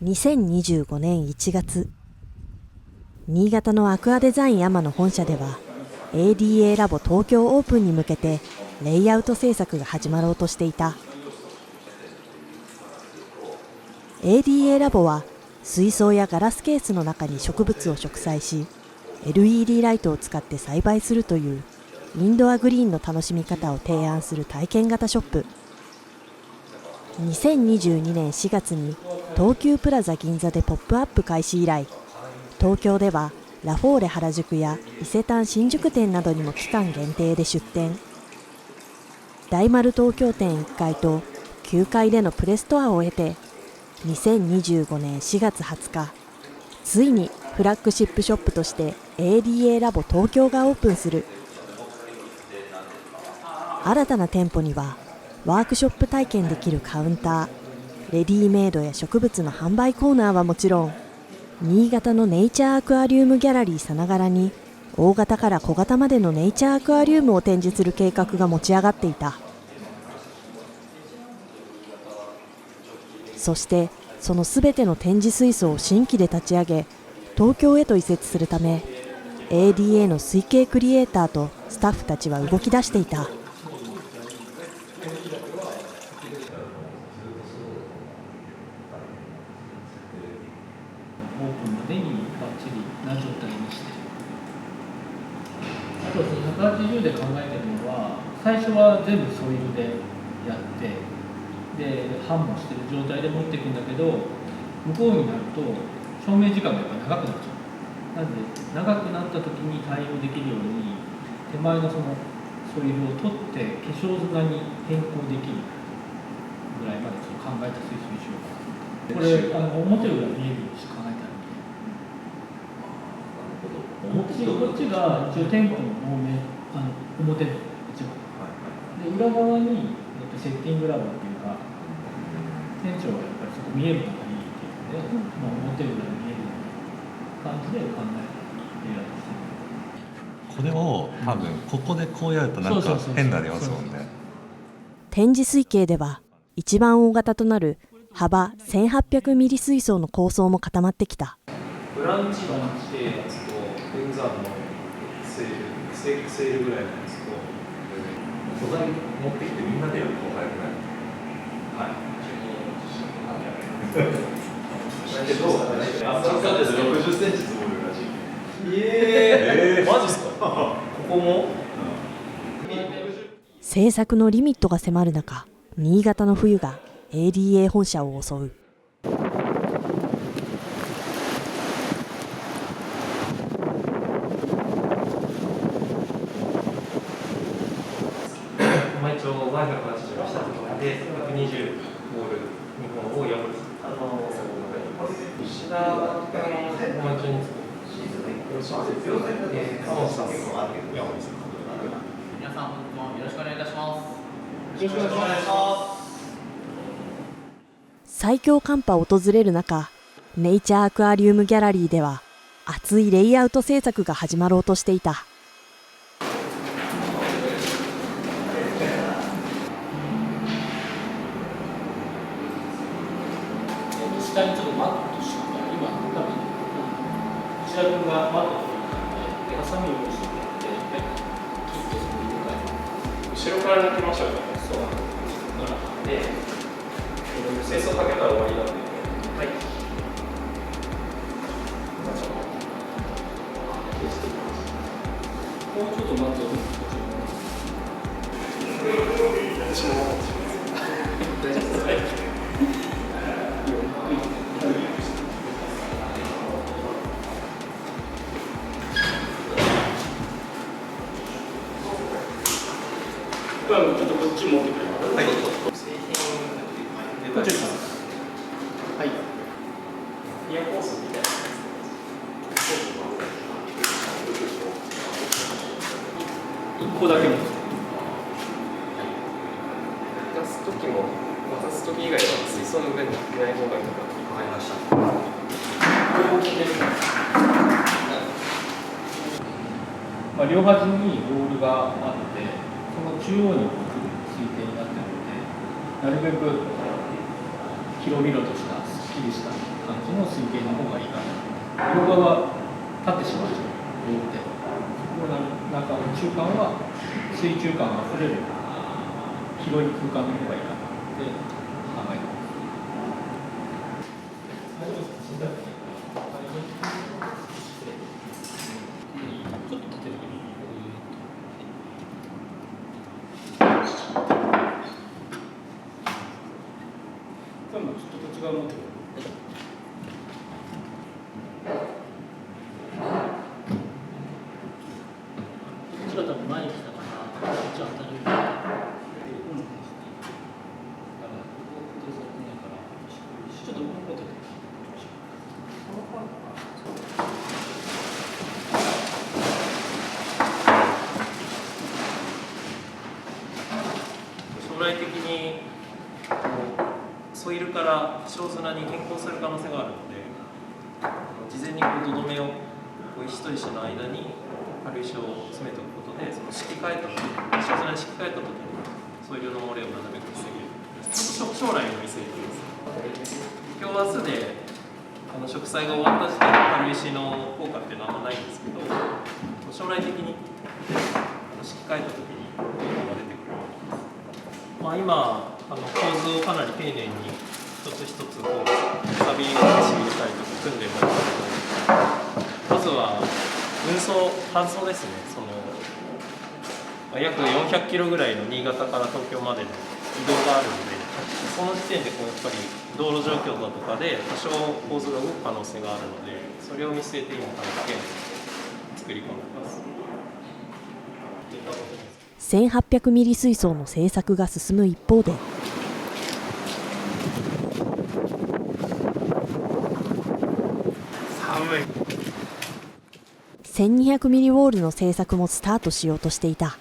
2025年1月、新潟のアクアデザイン山の本社では ADA ラボ東京オープンに向けてレイアウト制作が始まろうとしていた。 ADA ラボは水槽やガラスケースの中に植物を植栽し LED ライトを使って栽培するというインドアグリーンの楽しみ方を提案する体験型ショップ。2022年4月に東急プラザ銀座でポップアップ開始以来、東京ではラフォーレ原宿や伊勢丹新宿店などにも期間限定で出店。大丸東京店1階と9階でのプレストアを経て2025年4月20日、ついにフラッグシップショップとして ADA ラボ東京がオープンする。新たな店舗にはワークショップ体験できるカウンター、レディメイドや植物の販売コーナーはもちろん、新潟のネイチャーアクアリウムギャラリーさながらに大型から小型までのネイチャーアクアリウムを展示する計画が持ち上がっていた。そしてそのすべての展示水槽を新規で立ち上げ東京へと移設するため ADA の推計クリエイターとスタッフたちは動き出していた。オープンまでにバッチリな状態にして、あとその180で考えてるのは、最初は全部ソイルでやってで版もしてる状態で持っていくんだけど、向こうになると照明時間がやっぱ長くなっちゃう。なので長くなった時に対応できるように手前のそのソイルを取って化粧砂に変更できるぐらいまでちょっと考えた水槽にしようかな。これ表裏見えるように考えたら、こっちが一応店舗の表の一番で、裏側にセッティングラボっていうか、店長がやっぱりそこ見えるのがいいっていうので、表裏に見えるような感じで考えてやってこれを多分ここでこうやるとなんか変になりますもんね。展示推計では一番大型となる幅1800ミリ水槽の構想も固まってきた。ブランチのやつとウンザーのセールぐらいのやつと素材持ってきてみんなでやると早くない？はい。だけど、赤って60センチ積もるらしい。マジっすか？ここも？制作のリミットが迫る中、新潟の冬が ADA 本社を襲う。一応780の下で120ボール日本を破る石田君のマンチョに皆さん本日もよろしくお願いいたします。よろしくお願いします。最強寒波を訪れる中、ネイチャーアクアリウムギャラリーでは熱いレイアウト制作が始まろうとしていた。下にちょっとマットしたから、今多分石田君がマットを取りハサミを用意してくれて、切ってそこに後ろから抜きましょうか。そうで、清掃かけたら終わりなんで。はい。もうちょっと待ってよ。私も大丈夫です。ちょっとこっち持ってくれます。はい。こっちです。はい。イヤーコースみたいなやつ。1個だけも。出す時も渡す時以外は水槽の上にいない方がいいのか。わかりました。両端にボールがあって。その中央に水平になっているので、なるべく広々としたスきりした感じの水平の方がいいかな。両側は立ってしまうでしょ、両手。この中の中間は水中感あふれる広い空間の方がいいかなって考えてます。ちょっと立てるけど。これもちょっとこっち側持ってくる。こっちが多分前に来たから、こっちは当たる。ちょっと持ってて。将来的にソイルから白砂に変更する可能性があるので、事前に土留めを石と石の間に軽石を詰めておくことで、その敷き替えた時、白砂に敷き換えた時にソイルの漏れをなるべく防げる。将来を見据えています。今日明日で植栽が終わった時点で軽石の効果っていうのはあんまないんですけど、将来的に敷き換えた時に効果が出てくるようになります。今構図をかなり丁寧に一つ一つこうサビを仕入れたりとか組んでるんですけど、まずは搬送ですね。約400キロぐらいの新潟から東京までの移動があるので、その時点でやっぱり道路状況だとかで多少構図が動く可能性があるので、それを見据えて今試験作り込んでます。1800ミリ水槽の製作が進む一方で、1200ミリウォールの製作もスタートしようとしていた。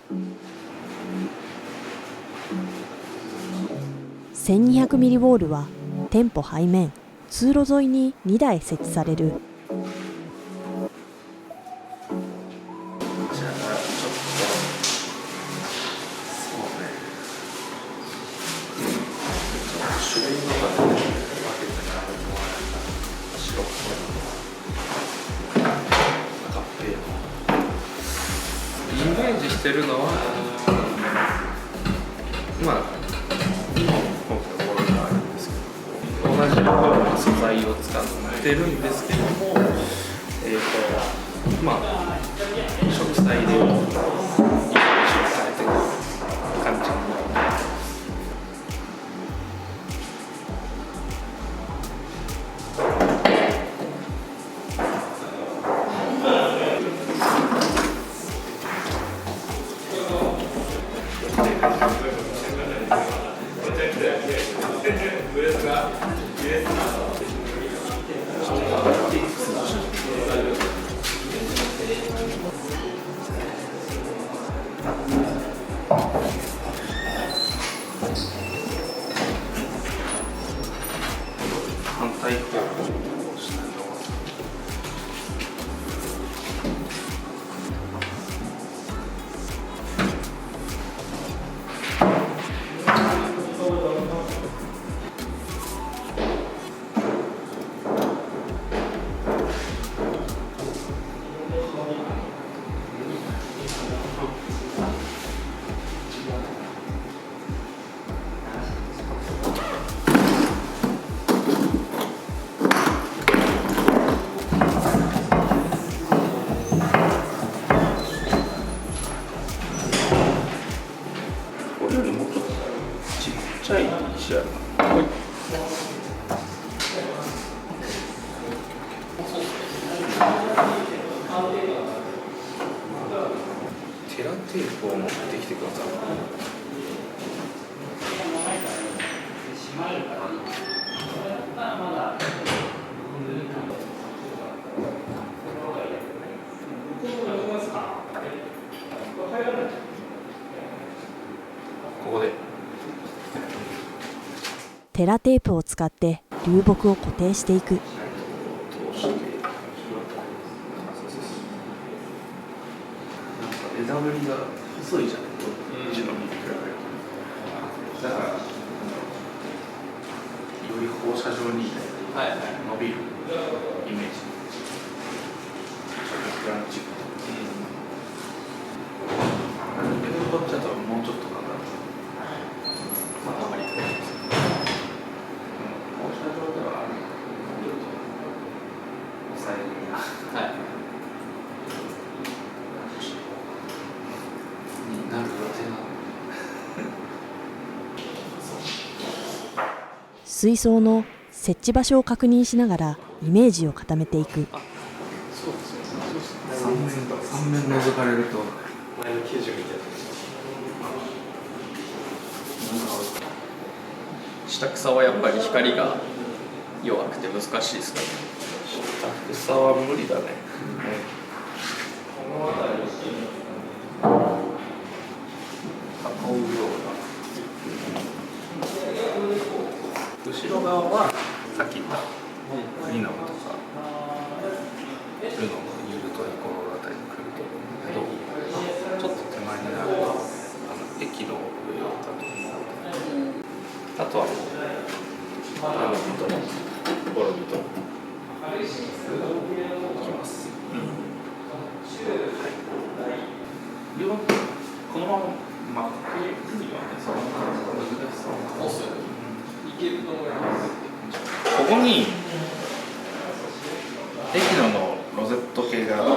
1200ミリウォールは店舗背面、通路沿いに2台設置される。イメージしてるのは、今回これがあるんですけど、同じような素材を使ってるんですけども、植栽でいい形をされてる感じになります。反対方向をしたように。これよりもっとちっちゃい石ある。テラテープを持ってきてください。ここでテラテープを使って流木を固定していく。通して枝ぶりが細いじゃん、一度見てくれる。だからより放射状にはいはい。伸びるイメージ。クランチ。こっちだともうちょっとなんだろう。あまり。放射状ではちょっと抑えるはい。になる予定なの。水槽の設置場所を確認しながらイメージを固めていく。そうですよ。3面覗かれると前の90みたいな。下草はやっぱり光が弱くて難しいですかね。草は無理だね。囲うような。後ろ側はさっき言ったクリノムとかルノのユルトリコロールあたりに来ると思うんだけど、ちょっと手前になると駅の上をかと思う。あとはもうビトのボロビトいきます。このまま真っ黒にはね、そんな難しそうな。ここに駅のロゼット系が来るので、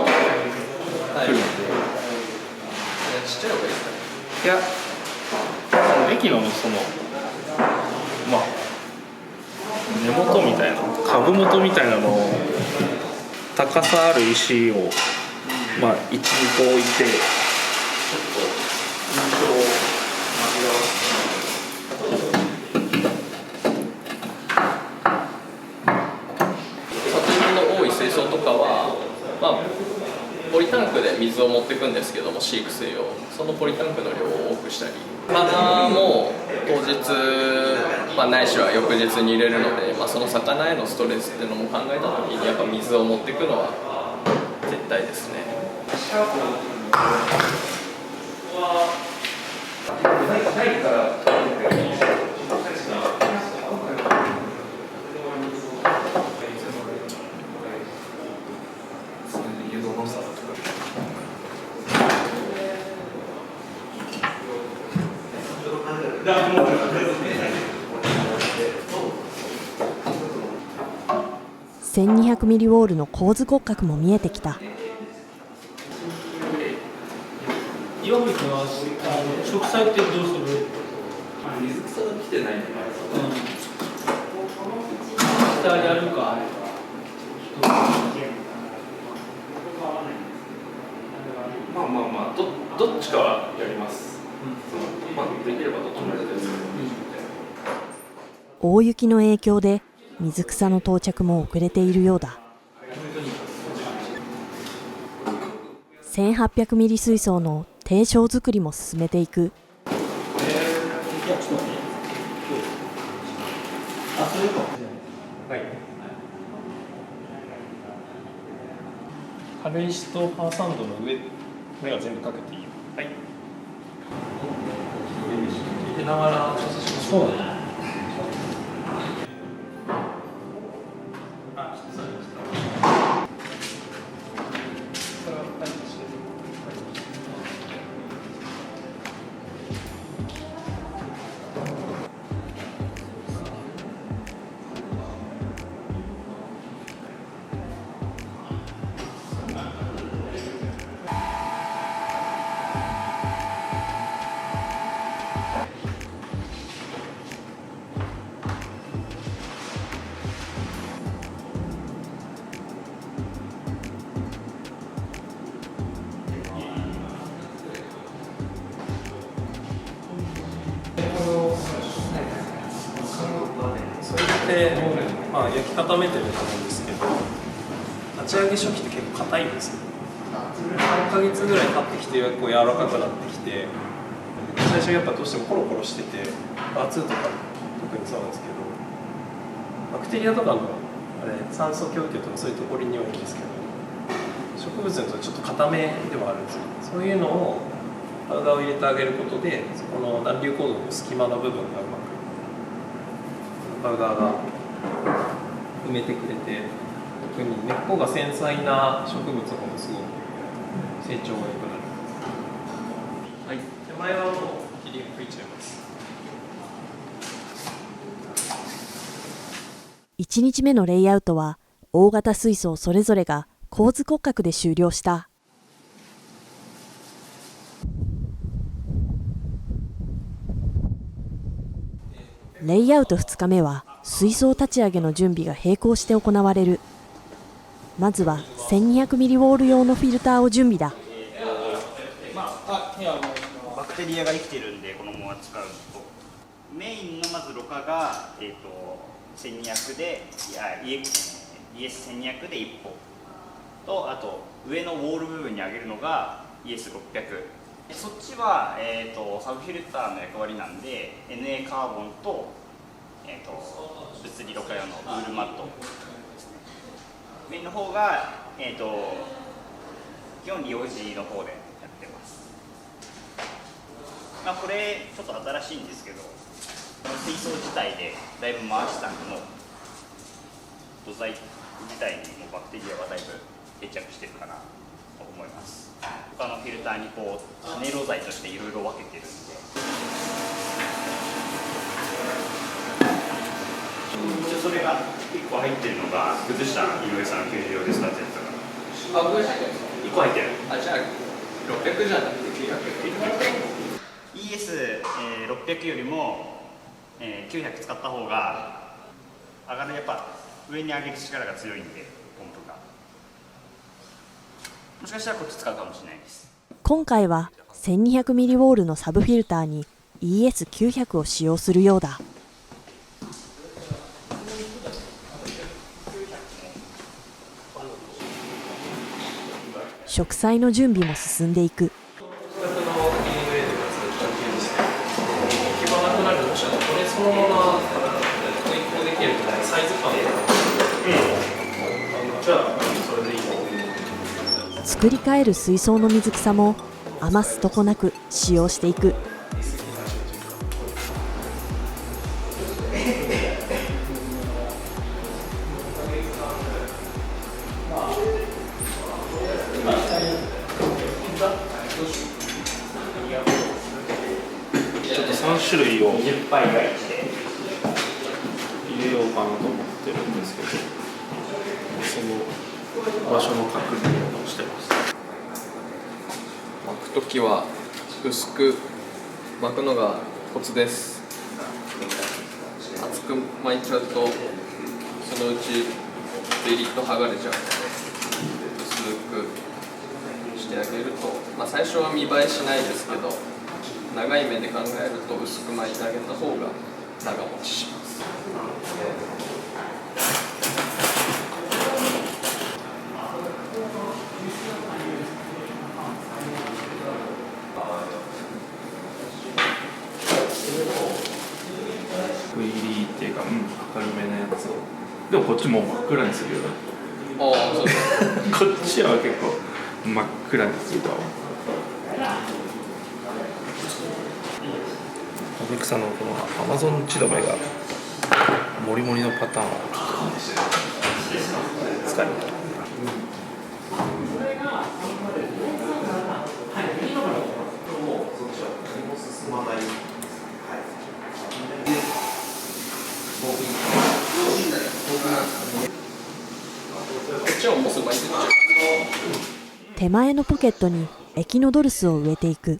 ちっちゃい方がいいですかね。いや、その駅のそのまあ根元みたいな株元みたいなのを高さある石をまあ1、2個置いて、ちょっと印象を紛らわす。水槽とかは、まあ、ポリタンクで水を持っていくんですけども、飼育水をそのポリタンクの量を多くしたり、魚も当日、まあ、ないしは翌日に入れるので、まあ、その魚へのストレスっていうのも考えたときにやっぱ水を持っていくのは絶対ですね。1200ミリウォールの構図骨格も見えてきた。岩吹君は植栽ってどうする？水草が来てないんだから下やるか。まあまあまあどっちかはやります。まあできればどっちもやりたいですけど。大雪の影響で水草の到着も遅れているようだ。1800ミリ水槽の定床作りも進めていく。軽石とパーサンドの上は全部かけていいよ。はい。入れながらそうだね。で、まあ、焼き固めてると思うんですけど、立ち上げ初期って結構硬いんですよ。3ヶ月ぐらい経ってきてこう柔らかくなってきて、最初やっぱどうしてもコロコロしてて、R2とか特にそうなんですけど、バクテリアとかのあれ酸素供給とかそういうところにはいいんですけど、植物だとちょっと硬めではあるんですよ。そういうのをパウダーを入れてあげることで、そこの暖流構造の隙間の部分がうまくパウダーが埋めてくれて、特に根っこが繊細な植物ほどすごく成長が良くなる。はい、手前はもう切り吹いちゃいます。1日目のレイアウトは大型水槽それぞれが構図骨格で終了した。レイアウト2日目は水槽立ち上げの準備が並行して行われる。まずは1200ミリウォール用のフィルターを準備だ。バクテリアが生きてるんで、このまま使うとメインのまずろ過が、1200でES1200 で1本と、あと上のウォール部分に上げるのが ES600。そっちは、サブフィルターの役割なんで NA カーボンと、物理ろ過用のウールマットですね。メインの方が、基本利用時の方でやってます。これちょっと新しいんですけど、水槽自体でだいぶ回したの土材自体にもバクテリアはだいぶ定着してるかなと思います。他のフィルターにこう種露材としていろいろ分けてるんで、それが1個入ってるのが崩した井上さんの90用で使ったやつだから、これ入ってるんですか。1個入ってる。じゃあ600じゃなくて900。ES600 よりも900使った方が上がる、やっぱ上に上げる力が強いんで、ポンプがもしかしたらこっち使うかもしれないです。今回は1200ミリウォールのサブフィルターに ES900 を使用するようだ。植栽の準備も進んでいく。そのまま移行できるサイズ感じゃあそれでいいと。作り変える水槽の水草も余すとこなく使用していく。ちょっと3種類を入れようかなと思ってるんですけど、その場所の確認をしてます。巻くときは薄く巻くのがコツです。厚く巻いちゃうとそのうちベリッと剥がれちゃうので、薄くしてあげると、最初は見栄えしないですけど、長い目で考えると薄く巻いてあげた方が長持ちします。食い入りっていうか、明るめのやつを。でもこっちもう真っ暗にするよね。そうですこっちは結構真っ暗にすると。アレクサのこのアマゾンチドメがモリモリのパターンを使います。手前のポケットにエキノドルスを植えていく。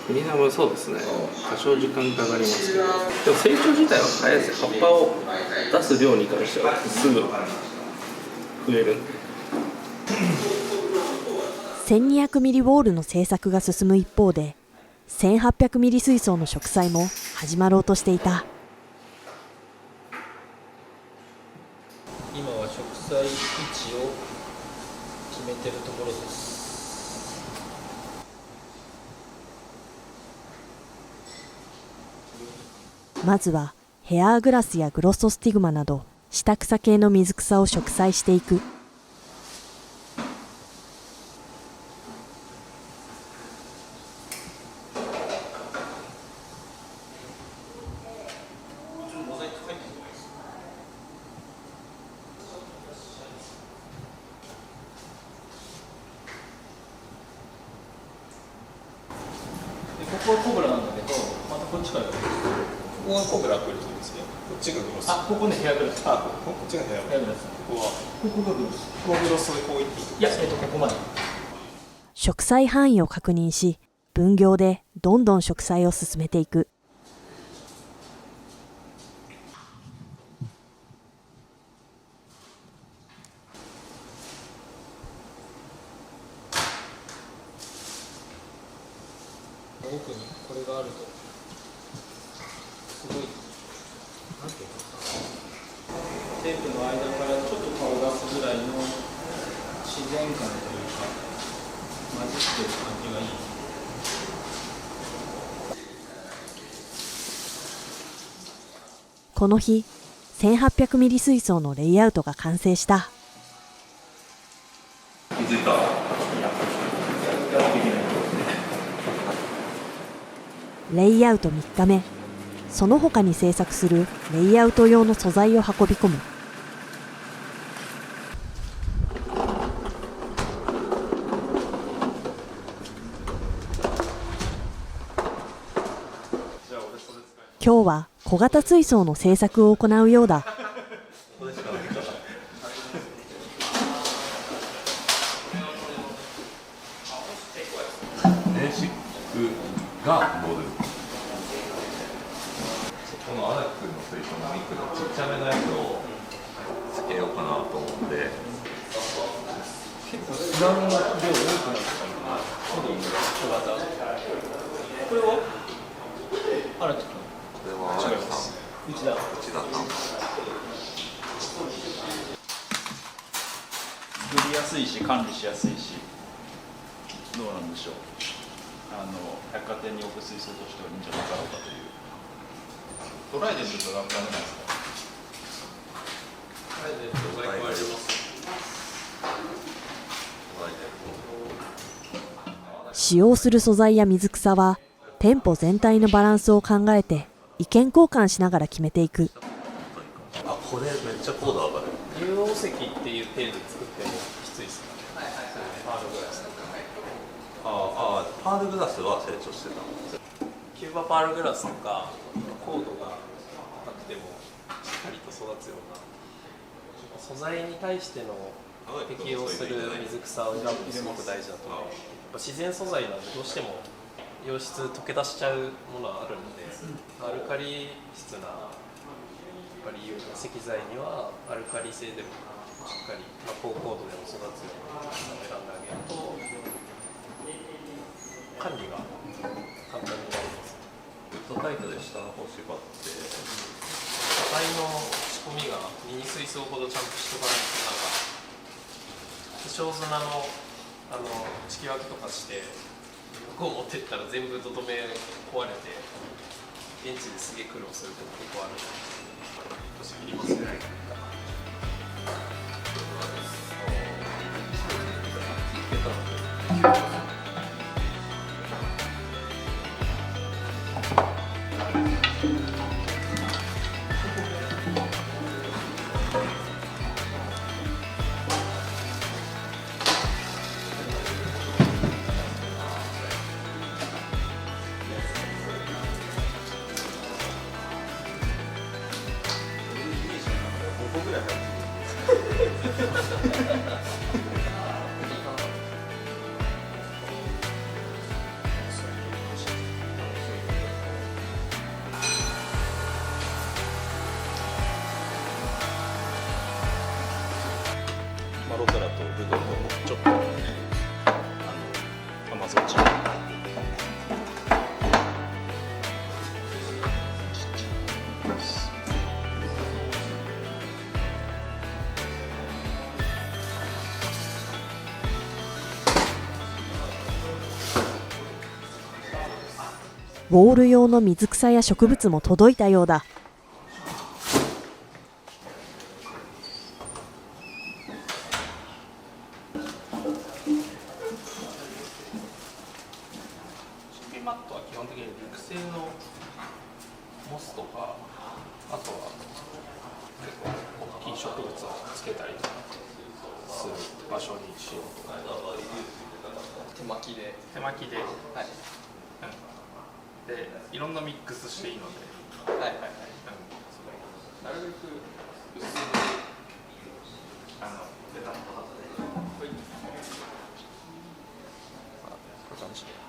クリーナーはそうですね、多少時間かかりますけど、でも成長自体は早いですよ。葉っぱを出す量に関してはすぐ増えるんで。1200ミリウォールの製作が進む一方で、1800ミリ水槽の植栽も始まろうとしていた。今は植栽位置を決めてるところです。まずはヘアーグラスやグロッソスティグマなど下草系の水草を植栽していく。ここはコブラなんだけど、またこっちから。ここがコブラ来るとですね。こっちがグロス。あ、ここね、ヘアグラス。こっちがヘアヘアグラス。ここはここがグラス。ここグロスでこういっていい。いや、ここまで。植栽範囲を確認し、分業でどんどん植栽を進めていく。奥にこれがあるとすごいなんていうのかな、テープの間からちょっと顔を出すぐらいの自然感というか混じってる感じがいい。この日、1800ミリ水槽のレイアウトが完成した。気づいた。レイアウト3日目、その他に製作するレイアウト用の素材を運び込む。今日は小型水槽の製作を行うようだ。ネジが乗る。このアラクの水槽の肉のちっちゃめのやつをつけようかなと思って。結構砂の量多くなってたのかな。小型。これは荒木君。これは荒木さん。内田さん。作りやすいし管理しやすいし、どうなんでしょう、百貨店に置く水槽としてはいいんじゃなかろうかという。トライデントとダメなんですか。トライデント在庫あります。使用する素材や水草は店舗全体のバランスを考えて意見交換しながら決めていく。あ、これめっちゃコード上がる。竜王石っていうペンで作ってもきついですか。パールグラス。パールグラスは成長してた。キューバパールグラスとかコードがなくてもしっかりと育つような素材に対しての適応する水草を選ぶのすごく大事だと思う。自然素材なんでどうしても溶質溶け出しちゃうものはあるので、アルカリ質なやっぱり石材にはアルカリ性でもしっかり、高高度でも育つようなものを選んであげると管理が簡単になります。ウッドタイトで下の方縛って、素材の仕込みがミニ水槽ほどちゃんとしとかないと、化粧砂の敷き分けとかして向こう持ってったら全部とどめ壊れて現地ですげえ苦労すること結構ある。腰切りますね。ロトラとルドとちょっと甘そっち。ウォール用の水草や植物も届いたようだ。マットは基本的に陸製のモスとか、あとは結構大きい植物をつけたりとかする場所にしようとか。手巻きで。手巻きで、はい。でいろんなミックスしていいので、はいはいはい。なるべく薄めベタっと貼って、こういう感じで。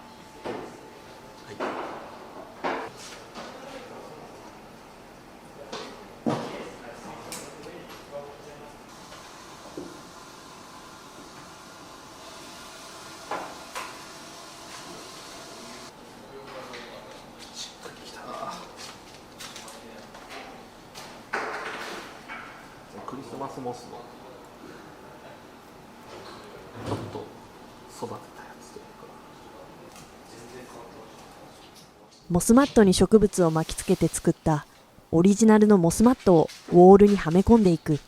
クリスマスモスのちょっと育てたやつというか。モスマットに植物を巻きつけて作ったオリジナルのモスマットをウォールにはめ込んでいく。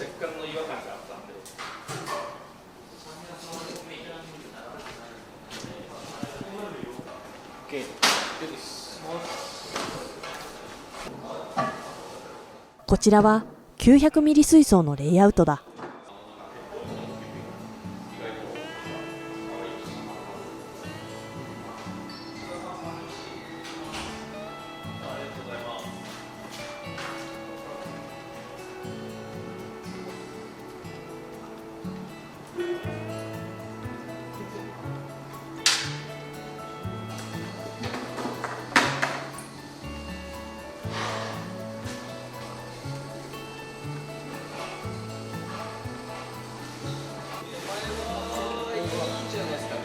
若干の違和感があったんで。こちらは900ミリ水槽のレイアウトだ。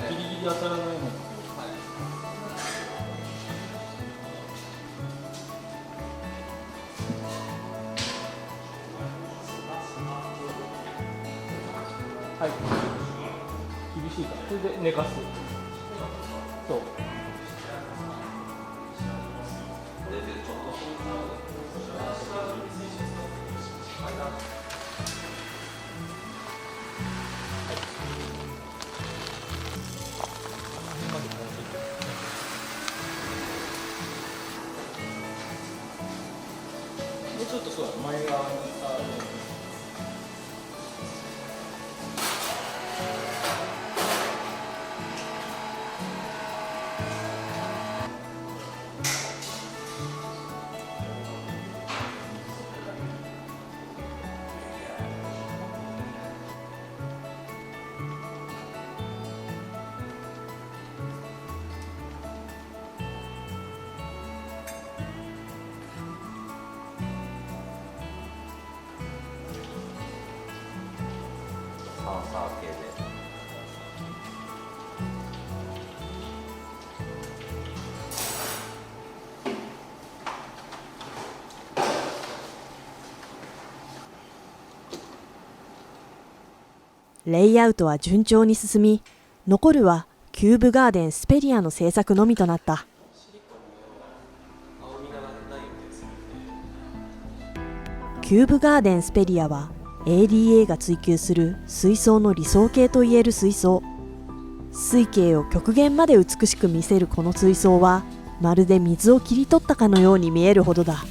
ギリギリ当たらないの。はい。厳しいから。それで寝かす。そう。もうちょっとそうだ、前側に。サー系で。レイアウトは順調に進み、残るはキューブガーデンスペリアの制作のみとなった。キューブガーデンスペリアは ADA が追求する水槽の理想形といえる水槽。水景を極限まで美しく見せるこの水槽は、まるで水を切り取ったかのように見えるほどだ。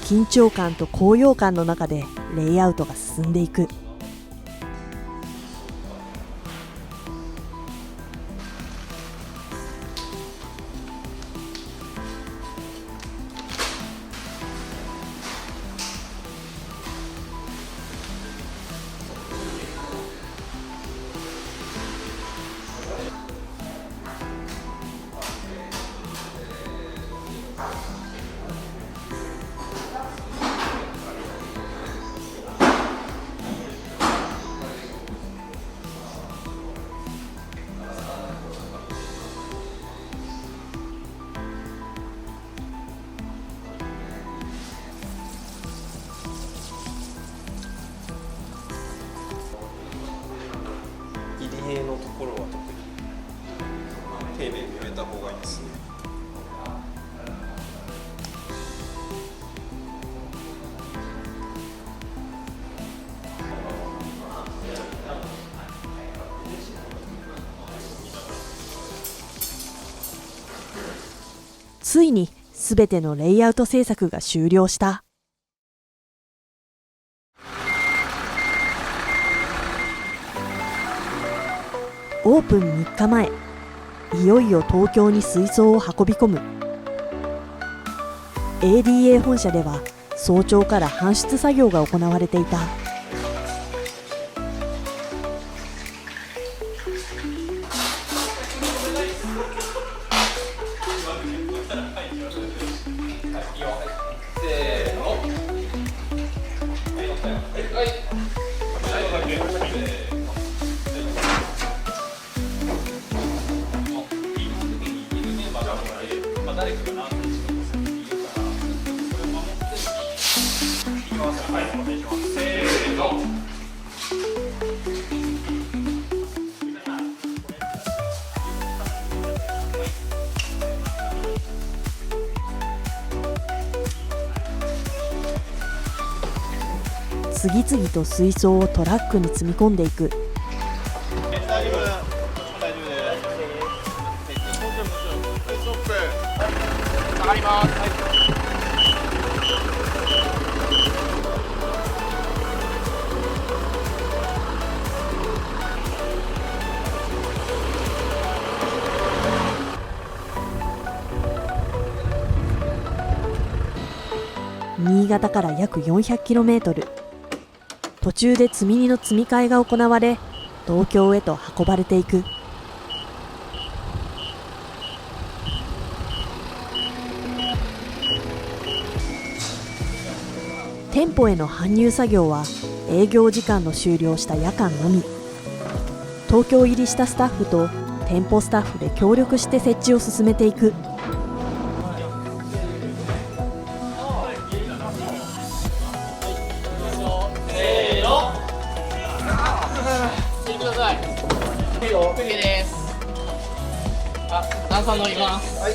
緊張感と高揚感の中でレイアウトが進んでいく。塀のところは特に丁寧に埋めた方がいいですね。ついにすべてのレイアウト制作が終了した。オープン3日前、いよいよ東京に水槽を運び込む。ADA 本社では早朝から搬出作業が行われていた。次々と水槽をトラックに積み込んでいく。新潟から約 400km。途中で積み荷の積み替えが行われ、東京へと運ばれていく。店舗への搬入作業は営業時間の終了した夜間のみ。東京入りしたスタッフと店舗スタッフで協力して設置を進めていく。段差乗ります。はい。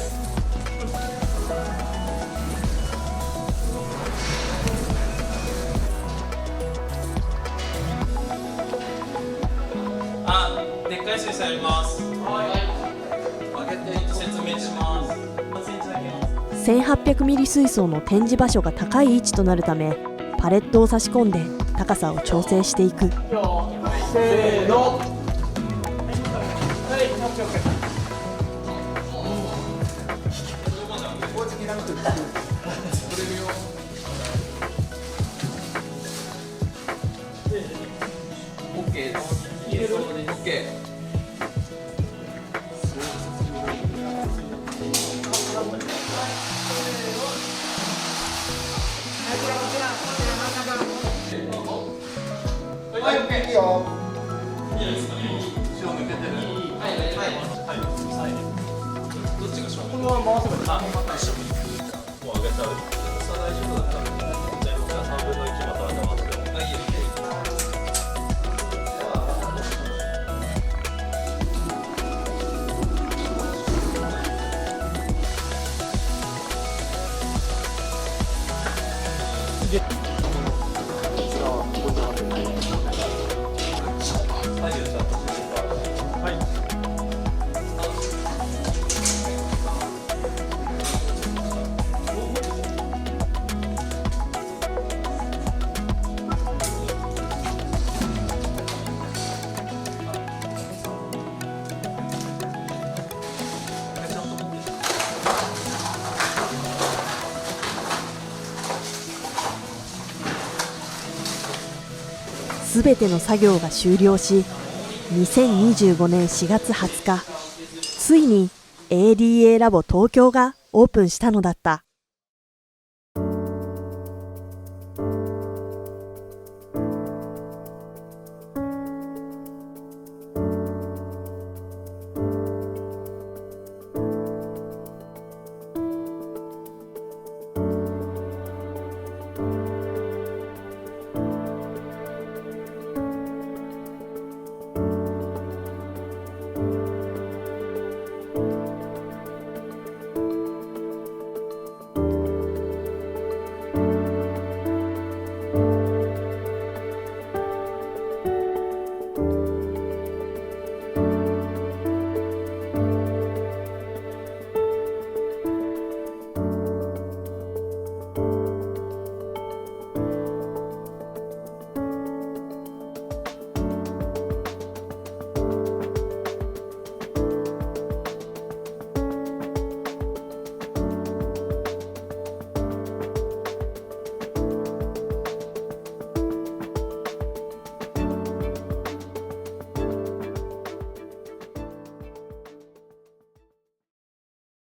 でっかい水槽やります。はい。開けて説明します。1800ミリ水槽の展示場所が高い位置となるため、パレットを差し込んで高さを調整していく。せーの。すべての作業が終了し、2025年4月20日、ついに ADA ラボ東京がオープンしたのだった。